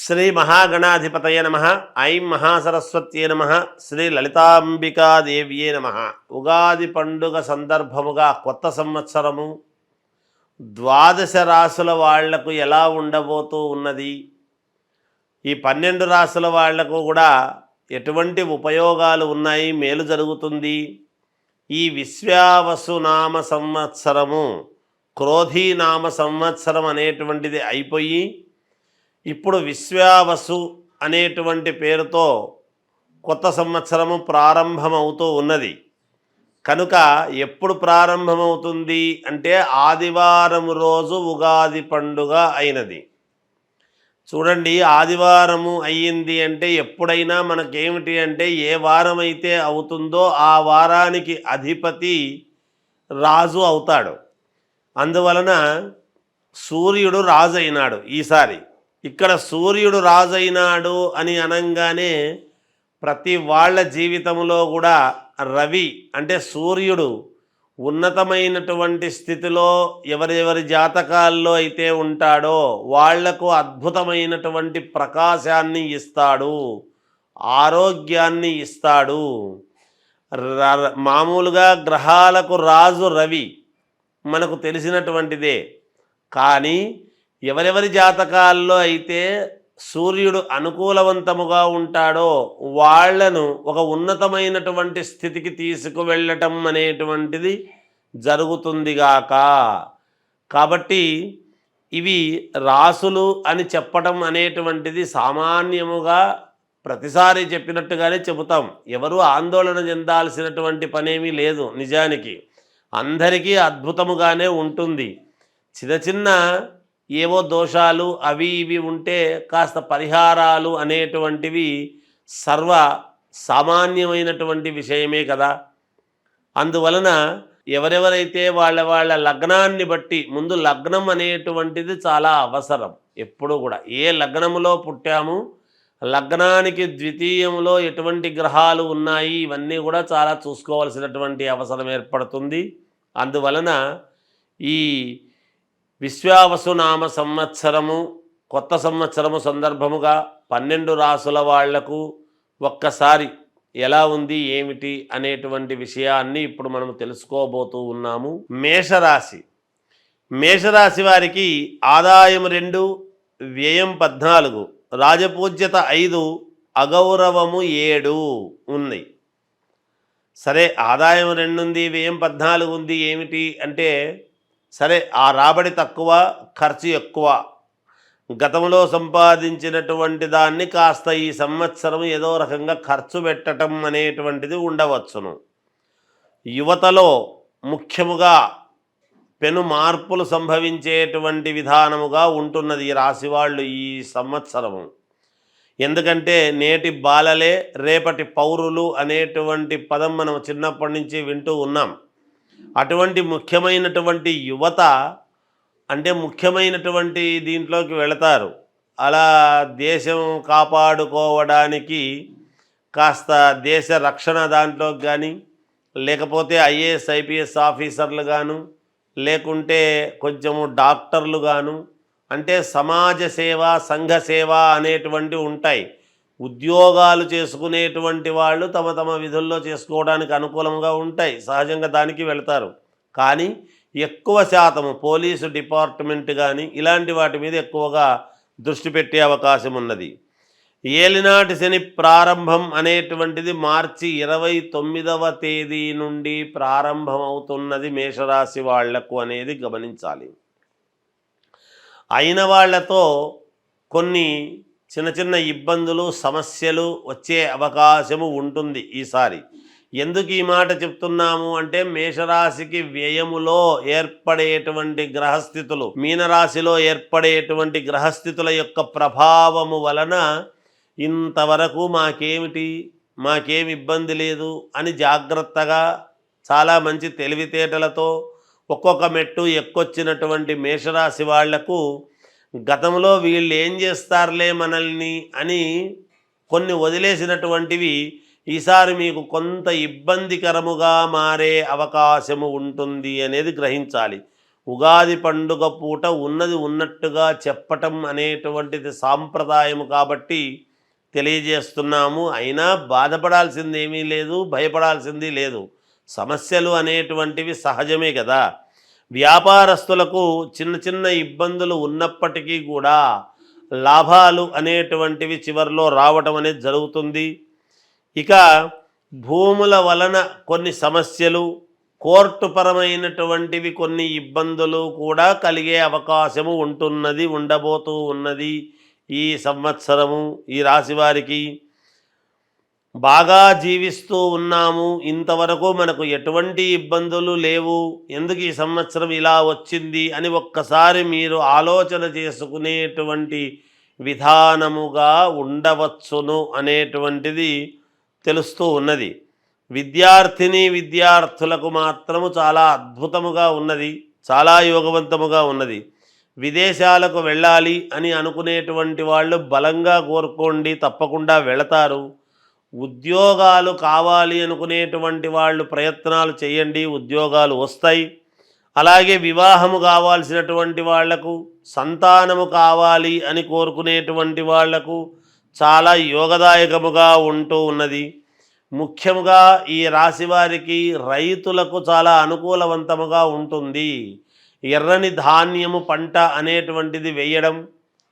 శ్రీ మహాగణాధిపతయ నమ. ఐం మహాసరస్వత్యే నమ. శ్రీ లలితాంబికాదేవ్యే నమ. ఉగాది పండుగ సందర్భముగా కొత్త సంవత్సరము ద్వాదశ రాసుల వాళ్లకు ఎలా ఉండబోతూ ఉన్నది, ఈ 12 రాసుల వాళ్లకు కూడా ఎటువంటి ఉపయోగాలు ఉన్నాయి, మేలు జరుగుతుంది. ఈ విశ్వావసునామ సంవత్సరము క్రోధీనామ సంవత్సరం అనేటువంటిది అయిపోయి ఇప్పుడు విశ్వావసు అనేటువంటి పేరుతో కొత్త సంవత్సరము ప్రారంభమవుతూ ఉన్నది. కనుక ఎప్పుడు ప్రారంభమవుతుంది అంటే ఆదివారం రోజు ఉగాది పండుగ అయినది. చూడండి, ఆదివారము అయ్యింది అంటే ఎప్పుడైనా మనకేమిటి అంటే ఏ వారం అయితే అవుతుందో ఆ వారానికి అధిపతి రాజు అవుతాడు. అందువలన సూర్యుడు రాజు అయినాడు ఈసారి. ఇక్కడ సూర్యుడు రాజైనాడు అని అనంగానే ప్రతి వాళ్ళ జీవితంలో కూడా రవి అంటే సూర్యుడు ఉన్నతమైనటువంటి స్థితిలో ఎవరెవరి జాతకాల్లో అయితే ఉంటాడో వాళ్లకు అద్భుతమైనటువంటి ప్రకాశాన్ని ఇస్తాడు, ఆరోగ్యాన్ని ఇస్తాడు. మామూలుగా గ్రహాలకు రాజు రవి మనకు తెలిసినటువంటిదే. కానీ ఎవరెవరి జాతకాల్లో అయితే సూర్యుడు అనుకూలవంతముగా ఉంటాడో వాళ్లను ఒక ఉన్నతమైనటువంటి స్థితికి తీసుకువెళ్ళటం అనేటువంటిది జరుగుతుందిగాక. కాబట్టి ఇవి రాసులు అని చెప్పటం అనేటువంటిది సామాన్యముగా ప్రతిసారి చెప్పినట్టుగానే చెబుతాం. ఎవరు ఆందోళన చెందాల్సినటువంటి పనేమీ లేదు. నిజానికి అందరికీ అద్భుతముగానే ఉంటుంది. చిన్న చిన్న ఏవో దోషాలు అవి ఇవి ఉంటే కాస్త పరిహారాలు అనేటువంటివి సర్వ సామాన్యమైనటువంటి విషయమే కదా. అందువలన ఎవరెవరైతే వాళ్ళ లగ్నాన్ని బట్టి, ముందు లగ్నం అనేటువంటిది చాలా అవసరం. ఎప్పుడు కూడా ఏ లగ్నములో పుట్టాము, లగ్నానికి ద్వితీయంలో ఎటువంటి గ్రహాలు ఉన్నాయి, ఇవన్నీ కూడా చాలా చూసుకోవాల్సినటువంటి అవసరం ఏర్పడుతుంది. అందువలన ఈ విశ్వావసునామ సంవత్సరము కొత్త సంవత్సరము సందర్భముగా 12 రాసుల వాళ్లకు ఒక్కసారి ఎలా ఉంది ఏమిటి అనేటువంటి విషయాన్ని ఇప్పుడు మనం తెలుసుకోబోతూ ఉన్నాము. మేషరాశి వారికి ఆదాయం 2, వ్యయం 14, రాజపూజ్యత 5, అగౌరవము 7 ఉంది. సరే, ఆదాయం 2 ఉంది, వ్యయం 14 ఉంది. ఏమిటి అంటే సరే, ఆ రాబడి తక్కువ, ఖర్చు ఎక్కువ. గతంలో సంపాదించినటువంటి దాన్ని కాస్త ఈ సంవత్సరం ఏదో రకంగా ఖర్చు పెట్టడం అనేటువంటిది ఉండవచ్చును. యువతలో ముఖ్యముగా పెను మార్పులు సంభవించేటువంటి విధానముగా ఉంటున్నది ఈ రాశి వాళ్ళు ఈ సంవత్సరము. ఎందుకంటే నేటి బాలలే రేపటి పౌరులు అనేటువంటి పదం మనం చిన్నప్పటి నుంచి వింటూ ఉన్నాం. అటువంటి ముఖ్యమైనటువంటి యువత అంటే ముఖ్యమైనటువంటి దీంట్లోకి వెళతారు. అలా దేశం కాపాడుకోవడానికి కాస్త దేశ రక్షణ దాంట్లోకి కానీ, లేకపోతే ఐఏఎస్ ఐపీఎస్ ఆఫీసర్లు గాను, లేకుంటే కొంచెము డాక్టర్లు గాను, అంటే సమాజ సేవ, సంఘ సేవ అనేటువంటివి ఉంటాయి. ఉద్యోగాలు చేసుకునేటువంటి వాళ్ళు తమ తమ విధుల్లో చేసుకోవడానికి అనుకూలంగా ఉంటాయి, సహజంగా దానికి వెళతారు. కానీ ఎక్కువ శాతము పోలీసు డిపార్ట్మెంట్ కానీ ఇలాంటి వాటి మీద ఎక్కువగా దృష్టి పెట్టే అవకాశం ఉన్నది. ఏలినాటి శని ప్రారంభం అనేటువంటిది మార్చి 29వ తేదీ నుండి ప్రారంభమవుతున్నది మేషరాశి వాళ్లకు అనేది గమనించాలి. అయిన వాళ్లతో కొన్ని చిన్న చిన్న ఇబ్బందులు, సమస్యలు వచ్చే అవకాశము ఉంటుంది ఈసారి. ఎందుకు ఈ మాట చెప్తున్నాము అంటే మేషరాశికి వ్యయములో ఏర్పడేటువంటి గ్రహస్థితులు, మీనరాశిలో ఏర్పడేటువంటి గ్రహస్థితుల యొక్క ప్రభావము వలన ఇంతవరకు మాకేమి ఇబ్బంది లేదు అని జాగ్రత్తగా చాలా మంచి తెలివితేటలతో ఒక్కొక్క మెట్టు ఎక్కొచ్చినటువంటి మేషరాశి వాళ్లకు గతంలో వీళ్ళు ఏం చేస్తారులే మనల్ని అని కొన్ని వదిలేసినటువంటివి ఈసారి మీకు కొంత ఇబ్బందికరముగా మారే అవకాశము ఉంటుంది అనేది గ్రహించాలి. ఉగాది పండుగ పూట ఉన్నది ఉన్నట్టుగా చెప్పటం అనేటువంటిది సాంప్రదాయం కాబట్టి తెలియజేస్తున్నాము. అయినా బాధపడాల్సిందేమీ లేదు, భయపడాల్సింది లేదు. సమస్యలు అనేటువంటివి సహజమే కదా. వ్యాపారస్తులకు చిన్న చిన్న ఇబ్బందులు ఉన్నప్పటికీ కూడా లాభాలు అనేటువంటివి చివరిలో రావటం అనేది జరుగుతుంది. ఇక భూముల వలన కొన్ని సమస్యలు, కోర్టు పరమైనటువంటివి కొన్ని ఇబ్బందులు కూడా కలిగే అవకాశము ఉంటున్నది, ఉండబోతూ ఉన్నది ఈ సంవత్సరము ఈ రాశి వారికి. బాగా జీవిస్తూ ఉన్నాము, ఇంతవరకు మనకు ఎటువంటి ఇబ్బందులు లేవు, ఎందుకు ఈ సంవత్సరం ఇలా వచ్చింది అని ఒక్కసారి మీరు ఆలోచన చేసుకునేటువంటి విధానముగా ఉండవచ్చును అనేటువంటిది తెలుస్తూ ఉన్నది. విద్యార్థులకు మాత్రము చాలా అద్భుతముగా ఉన్నది, చాలా యోగవంతముగా ఉన్నది. విదేశాలకు వెళ్ళాలి అని అనుకునేటువంటి వాళ్ళు బలంగా కోరుకోండి, తప్పకుండా వెళతారు. ఉద్యోగాలు కావాలి అనుకునేటువంటి వాళ్ళు ప్రయత్నాలు చేయండి, ఉద్యోగాలు వస్తాయి. అలాగే వివాహము కావాల్సినటువంటి వాళ్లకు, సంతానము కావాలి అని కోరుకునేటువంటి వాళ్లకు చాలా యోగదాయకముగా ఉంటూ ఉన్నది. ముఖ్యముగా ఈ రాశి వారికి రైతులకు చాలా అనుకూలవంతముగా ఉంటుంది. ఎర్రని ధాన్యము పంట అనేటువంటిది వేయడం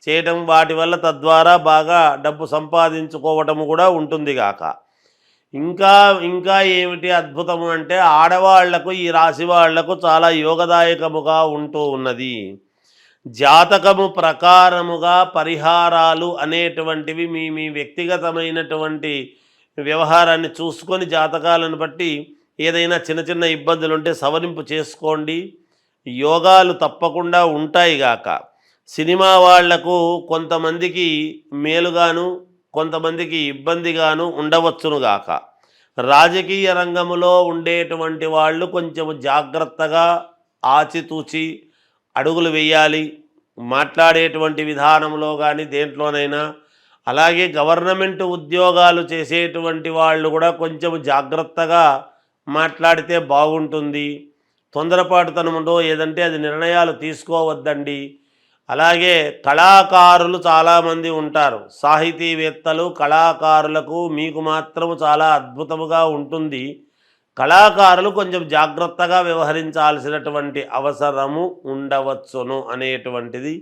చేయడం, వాటి వల్ల తద్వారా బాగా డబ్బు సంపాదించుకోవటము కూడా ఉంటుంది గాక. ఇంకా ఇంకా ఏమిటి అద్భుతము అంటే ఆడవాళ్లకు, ఈ రాశి వాళ్లకు చాలా యోగదాయకముగా ఉంటూ ఉన్నది. జాతకము ప్రకారముగా పరిహారాలు అనేటువంటివి మీ మీ వ్యక్తిగతమైనటువంటి వ్యవహారాన్ని చూసుకొని జాతకాలను బట్టి ఏదైనా చిన్న చిన్న ఇబ్బందులు ఉంటే సవరింపు చేసుకోండి, యోగాలు తప్పకుండా ఉంటాయి గాక. సినిమా వాళ్లకు కొంతమందికి మేలుగాను, కొంతమందికి ఇబ్బందిగాను ఉండవచ్చునుగాక. రాజకీయ రంగములో ఉండేటువంటి వాళ్ళు కొంచెం జాగ్రత్తగా ఆచితూచి అడుగులు వేయాలి, మాట్లాడేటువంటి విధానంలో కానీ దేంట్లోనైనా. అలాగే గవర్నమెంట్ ఉద్యోగాలు చేసేటువంటి వాళ్ళు కూడా కొంచెం జాగ్రత్తగా మాట్లాడితే బాగుంటుంది. తొందరపాటుతనముతో ఏదంటే అది నిర్ణయాలు తీసుకోవద్దండి. అలాగే కళాకారులు చాలామంది ఉంటారు, సాహితీవేత్తలు, కళాకారులకు మీకు మాత్రము చాలా అద్భుతముగా ఉంటుంది. కళాకారులు కొంచెం జాగ్రత్తగా వ్యవహరించాల్సినటువంటి అవసరము ఉండవచ్చును అనేటువంటిది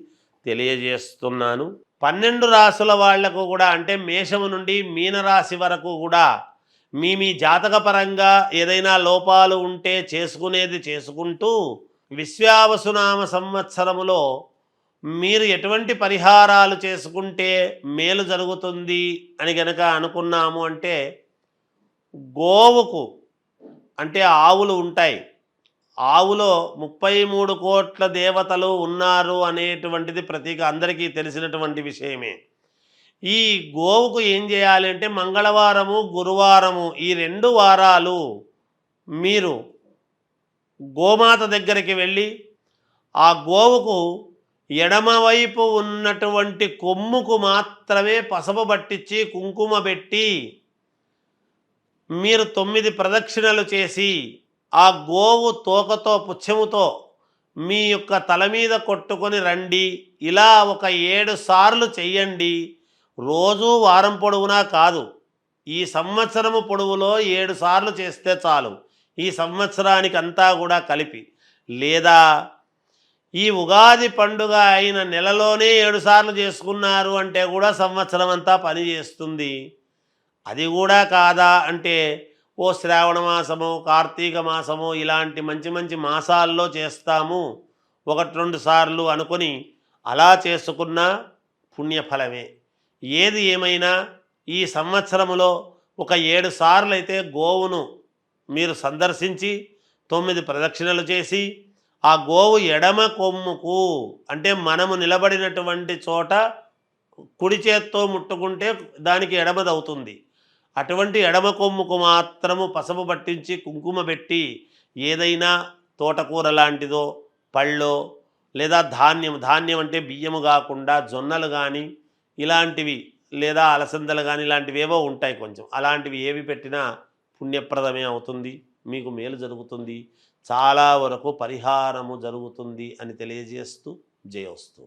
తెలియజేస్తున్నాను. 12 రాశుల వాళ్లకు కూడా, అంటే మేషము నుండి మీనరాశి వరకు కూడా మీ మీ జాతకపరంగా ఏదైనా లోపాలు ఉంటే చేసుకునేది చేసుకుంటూ విశ్వావసునామ సంవత్సరములో మీరు ఎటువంటి పరిహారాలు చేసుకుంటే మేలు జరుగుతుంది అని గనక అనుకున్నాము అంటే, గోవుకు, అంటే ఆవులు ఉంటాయి, ఆవులో 33 కోట్ల దేవతలు ఉన్నారు అనేటువంటిది ప్రతీక అందరికీ తెలిసినటువంటి విషయమే. ఈ గోవుకు ఏం చేయాలి అంటే మంగళవారము, గురువారము ఈ 2 వారాలు మీరు గోమాత దగ్గరికి వెళ్ళి ఆ గోవుకు ఎడమవైపు ఉన్నటువంటి కొమ్ముకు మాత్రమే పసుపు పట్టించి కుంకుమ పెట్టి మీరు 9 ప్రదక్షిణలు చేసి ఆ గోవు తోకతో పుచ్చముతో మీ యొక్క తల మీద కొట్టుకొని రండి. ఇలా ఒక 7 సార్లు చెయ్యండి. రోజు వారం పొడవునా కాదు, ఈ సంవత్సరము పొడవులో 7 సార్లు చేస్తే చాలు, ఈ సంవత్సరానికి అంతా కూడా కలిపి. లేదా ఈ ఉగాది పండుగ అయిన నెలలోనే 7 సార్లు చేసుకున్నారు అంటే కూడా సంవత్సరం అంతా పని చేస్తుంది. అది కూడా కాదా అంటే ఓ శ్రావణ మాసము, కార్తీక మాసము ఇలాంటి మంచి మంచి మాసాల్లో చేస్తాము 1-2 సార్లు అనుకొని అలా చేసుకున్న పుణ్యఫలమే. ఏది ఏమైనా ఈ సంవత్సరములో ఒక 7 సార్లు అయితే గోవును మీరు సందర్శించి 9 ప్రదక్షిణలు చేసి ఆ గోవు ఎడమ కొమ్ముకు, అంటే మనము నిలబడినటువంటి చోట కుడి చేత్తో ముట్టుకుంటే దానికి ఎడమదవుతుంది, అటువంటి ఎడమ కొమ్ముకు మాత్రము పసుపు పట్టించి కుంకుమ పెట్టి ఏదైనా తోటకూర లాంటిదో, పళ్ళో, లేదా ధాన్యం అంటే బియ్యము కాకుండా జొన్నలు కానీ ఇలాంటివి, లేదా అలసందలు కానీ ఇలాంటివి ఏవో ఉంటాయి కొంచెం, అలాంటివి ఏవి పెట్టినా పుణ్యప్రదమే అవుతుంది, మీకు మేలు జరుగుతుంది. చాలా వరకు పరిహారము జరుగుతుంది అని తెలియజేస్తూ జయోస్తు.